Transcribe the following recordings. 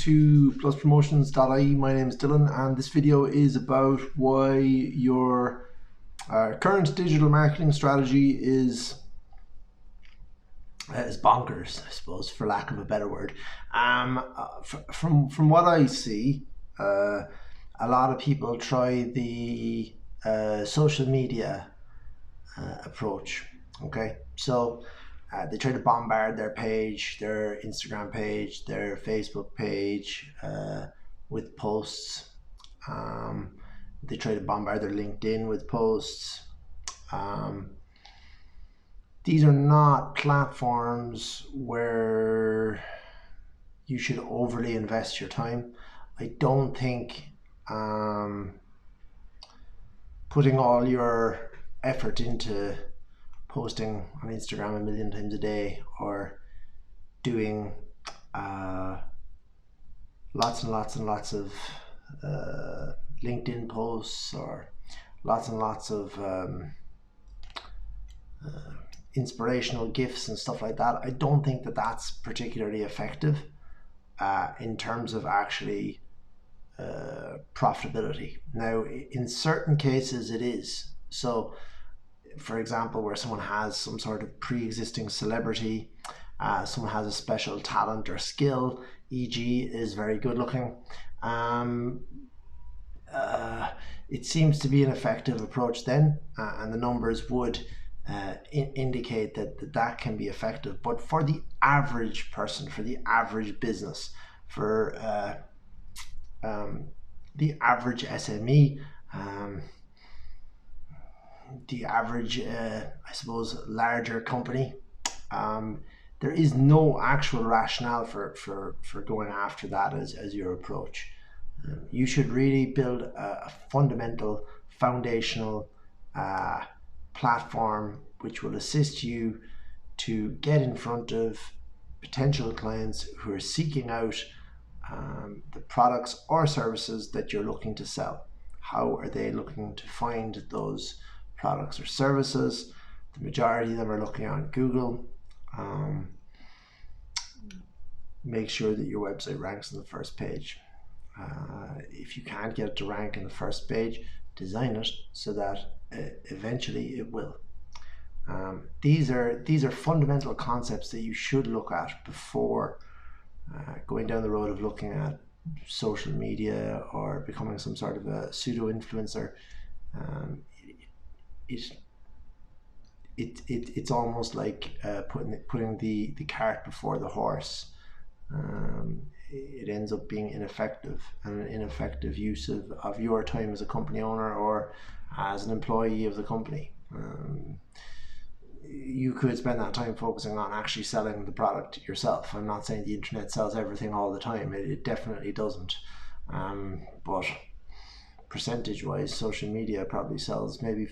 to pluspromotions.ie. My name is Dylan, and this video is about why your current digital marketing strategy is bonkers, I suppose, for lack of a better word. From what I see, a lot of people try the social media approach. Okay, so they try to bombard their page, their Instagram page, their Facebook page with posts. They try to bombard their LinkedIn with posts. These are not platforms where you should overly invest your time. I don't think putting all your effort into posting on Instagram a million times a day, or doing lots and lots and lots of LinkedIn posts, or lots and lots of inspirational gifs and stuff like that. I don't think that that's particularly effective in terms of actually profitability. Now, in certain cases it is. So for example, where someone has some sort of pre-existing celebrity, someone has a special talent or skill, e.g. is very good looking, it seems to be an effective approach then, and the numbers would indicate that can be effective. But for the average person, for the average business, for the average SME, the average, I suppose, larger company, there is no actual rationale for going after that as your approach. You should really build a fundamental, foundational platform which will assist you to get in front of potential clients who are seeking out the products or services that you're looking to sell. How are they looking to find those products or services? The majority of them are looking on Google. Make sure that your website ranks on the first page. If you can't get it to rank in the first page, design it so that eventually it will. These are fundamental concepts that you should look at before going down the road of looking at social media or becoming some sort of a pseudo influencer. It's almost like putting the cart before the horse. It ends up being ineffective, and an ineffective use of your time as a company owner or as an employee of the company. You could spend that time focusing on actually selling the product yourself. I'm not saying the internet sells everything all the time. It definitely doesn't. But percentage wise, social media probably sells maybe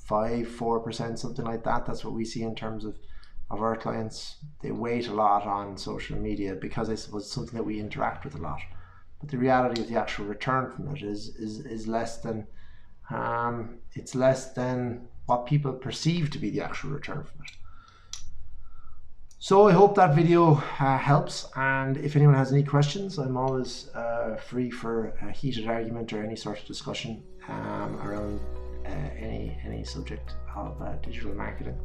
4%, something like that. That's what we see in terms of our clients. They wait a lot on social media because I suppose it's something that we interact with a lot. But the reality of the actual return from it is less than it's less than what people perceive to be the actual return from it. So I hope that video helps, and if anyone has any questions, I'm always free for a heated argument or any sort of discussion around any subject of digital marketing.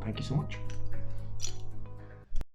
Thank you so much.